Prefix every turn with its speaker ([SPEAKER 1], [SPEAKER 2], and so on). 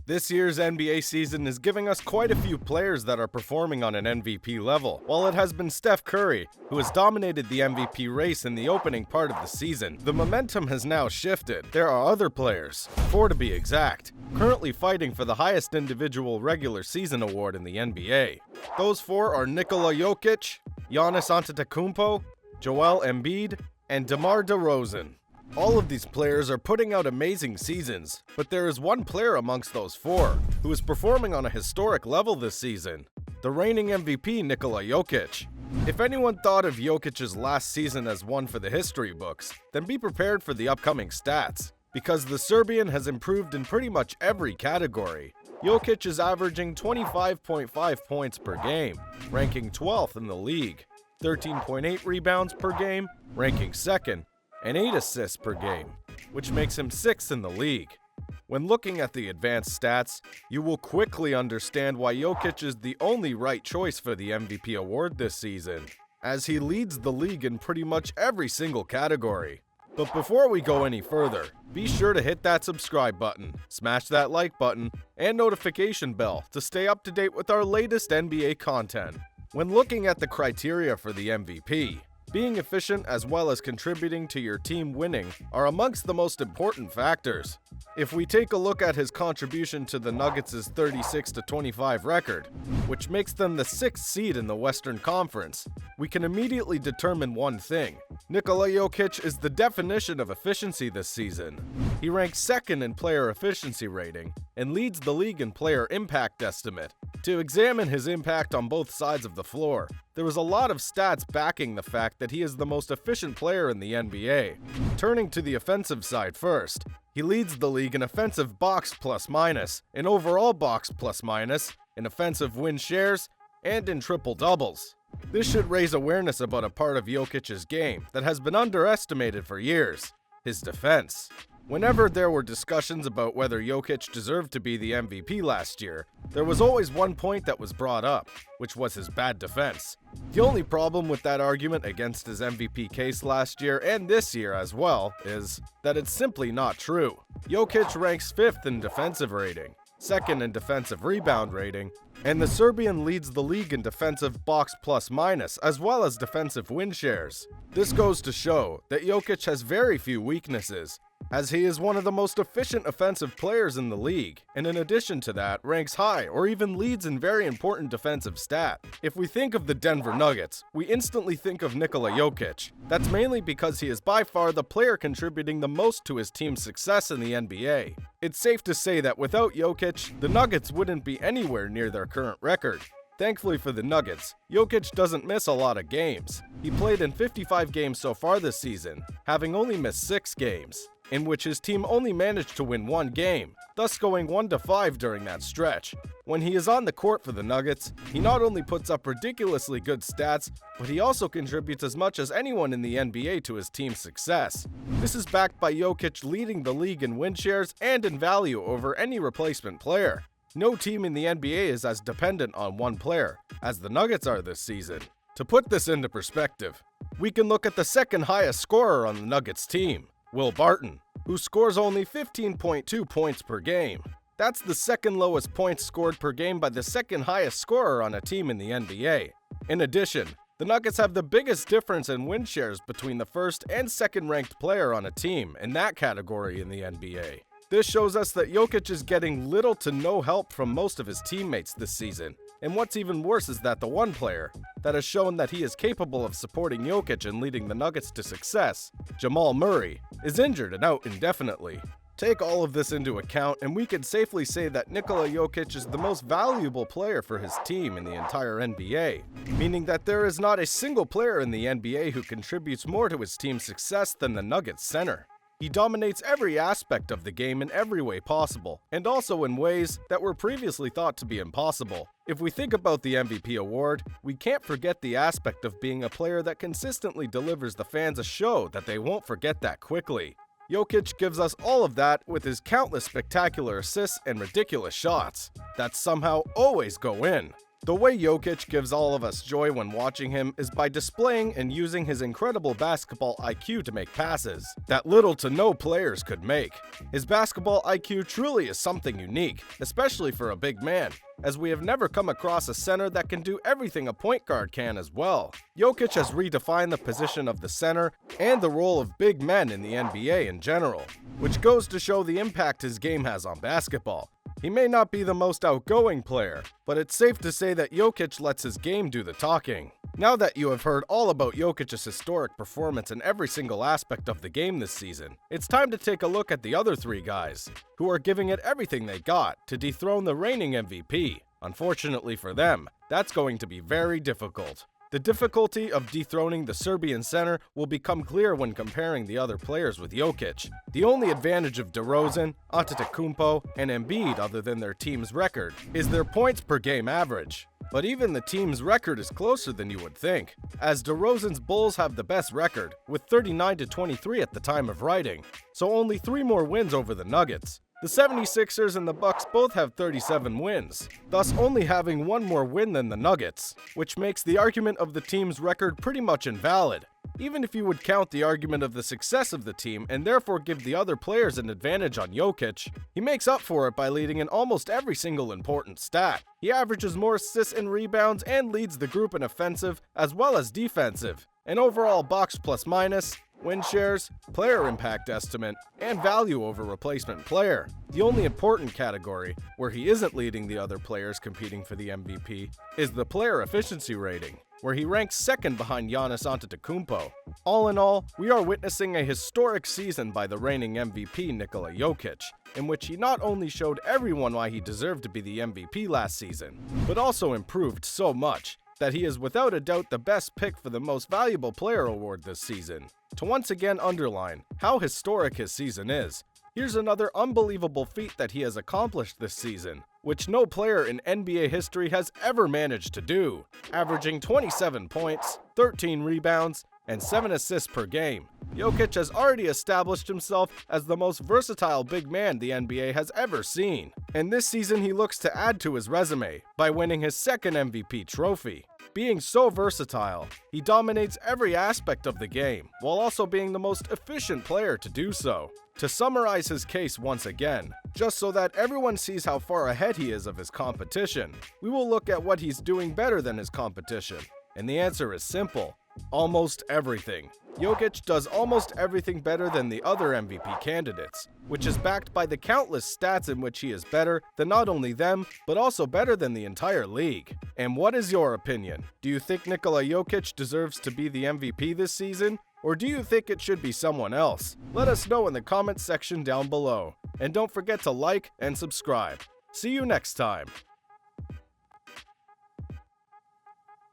[SPEAKER 1] This year's NBA season is giving us quite a few players that are performing on an MVP level. While it has been Steph Curry, who has dominated the MVP race in the opening part of the season, the momentum has now shifted. There are other players, 4 to be exact, currently fighting for the highest individual regular season award in the NBA. Those 4 are Nikola Jokic, Giannis Antetokounmpo, Joel Embiid, and DeMar DeRozan. All of these players are putting out amazing seasons, but there is one player amongst those 4 who is performing on a historic level this season, the reigning MVP Nikola Jokic. If anyone thought of Jokic's last season as one for the history books, then be prepared for the upcoming stats, because the Serbian has improved in pretty much every category. Jokic is averaging 25.5 points per game, ranking 12th in the league, 13.8 rebounds per game, ranking 2nd, and 8 assists per game, which makes him 6th in the league. When looking at the advanced stats, you will quickly understand why Jokic is the only right choice for the MVP award this season, as he leads the league in pretty much every single category. But before we go any further, be sure to hit that subscribe button, smash that like button, and notification bell to stay up to date with our latest NBA content. When looking at the criteria for the MVP, being efficient as well as contributing to your team winning are amongst the most important factors. If we take a look at his contribution to the Nuggets' 36-25 record, which makes them the 6th seed in the Western Conference, we can immediately determine one thing. Nikola Jokic is the definition of efficiency this season. He ranks 2nd in player efficiency rating and leads the league in player impact estimate. To examine his impact on both sides of the floor, there was a lot of stats backing the fact that he is the most efficient player in the NBA. Turning to the offensive side first, he leads the league in offensive box plus minus, in overall box plus minus, in offensive win shares, and in triple doubles. This should raise awareness about a part of Jokic's game that has been underestimated for years: his defense. Whenever there were discussions about whether Jokic deserved to be the MVP last year, there was always one point that was brought up, which was his bad defense. The only problem with that argument against his MVP case last year and this year as well is that it's simply not true. Jokic ranks 5th in defensive rating, 2nd in defensive rebound rating, and the Serbian leads the league in defensive box plus minus as well as defensive win shares. This goes to show that Jokic has very few weaknesses, as he is one of the most efficient offensive players in the league, and in addition to that, ranks high or even leads in very important defensive stat. If we think of the Denver Nuggets, we instantly think of Nikola Jokic. That's mainly because he is by far the player contributing the most to his team's success in the NBA. It's safe to say that without Jokic, the Nuggets wouldn't be anywhere near their current record. Thankfully for the Nuggets, Jokic doesn't miss a lot of games. He played in 55 games so far this season, having only missed 6 games, in which his team only managed to win 1 game, thus going 1-5 during that stretch. When he is on the court for the Nuggets, he not only puts up ridiculously good stats, but he also contributes as much as anyone in the NBA to his team's success. This is backed by Jokic leading the league in win shares and in value over any replacement player. No team in the NBA is as dependent on one player as the Nuggets are this season. To put this into perspective, we can look at the 2nd highest scorer on the Nuggets team, Will Barton, who scores only 15.2 points per game. That's the 2nd lowest points scored per game by the 2nd highest scorer on a team in the NBA. In addition, the Nuggets have the biggest difference in win shares between the 1st and 2nd ranked player on a team in that category in the NBA. This shows us that Jokic is getting little to no help from most of his teammates this season. And what's even worse is that the one player that has shown that he is capable of supporting Jokic and leading the Nuggets to success, Jamal Murray, is injured and out indefinitely. Take all of this into account and we can safely say that Nikola Jokic is the most valuable player for his team in the entire NBA, meaning that there is not a single player in the NBA who contributes more to his team's success than the Nuggets center. He dominates every aspect of the game in every way possible, and also in ways that were previously thought to be impossible. If we think about the MVP award, we can't forget the aspect of being a player that consistently delivers the fans a show that they won't forget that quickly. Jokic gives us all of that with his countless spectacular assists and ridiculous shots that somehow always go in. The way Jokic gives all of us joy when watching him is by displaying and using his incredible basketball IQ to make passes that little to no players could make. His basketball IQ truly is something unique, especially for a big man, as we have never come across a center that can do everything a point guard can as well. Jokic has redefined the position of the center and the role of big men in the NBA in general, which goes to show the impact his game has on basketball. He may not be the most outgoing player, but it's safe to say that Jokic lets his game do the talking. Now that you have heard all about Jokic's historic performance in every single aspect of the game this season, it's time to take a look at the other three guys, who are giving it everything they got to dethrone the reigning MVP. Unfortunately for them, that's going to be very difficult. The difficulty of dethroning the Serbian center will become clear when comparing the other players with Jokic. The only advantage of DeRozan, Antetokounmpo, and Embiid other than their team's record is their points per game average. But even the team's record is closer than you would think, as DeRozan's Bulls have the best record, with 39-23 at the time of writing, so only 3 more wins over the Nuggets. The 76ers and the Bucks both have 37 wins, thus only having 1 more win than the Nuggets, which makes the argument of the team's record pretty much invalid. Even if you would count the argument of the success of the team and therefore give the other players an advantage on Jokic, he makes up for it by leading in almost every single important stat. He averages more assists and rebounds and leads the group in offensive as well as defensive, and overall box plus minus, win shares, player impact estimate, and value over replacement player. The only important category, where he isn't leading the other players competing for the MVP, is the player efficiency rating, where he ranks second behind Giannis Antetokounmpo. All in all, we are witnessing a historic season by the reigning MVP Nikola Jokic, in which he not only showed everyone why he deserved to be the MVP last season, but also improved so much that he is without a doubt the best pick for the Most Valuable Player award this season. To once again underline how historic his season is, here's another unbelievable feat that he has accomplished this season, which no player in NBA history has ever managed to do, averaging 27 points, 13 rebounds, and 7 assists per game. Jokic has already established himself as the most versatile big man the NBA has ever seen, and this season he looks to add to his resume by winning his second MVP trophy. Being so versatile, he dominates every aspect of the game, while also being the most efficient player to do so. To summarize his case once again, just so that everyone sees how far ahead he is of his competition, we will look at what he's doing better than his competition, and the answer is simple: almost everything. Jokic does almost everything better than the other MVP candidates, which is backed by the countless stats in which he is better than not only them, but also better than the entire league. And what is your opinion? Do you think Nikola Jokic deserves to be the MVP this season? Or do you think it should be someone else? Let us know in the comments section down below. And don't forget to like and subscribe. See you next time.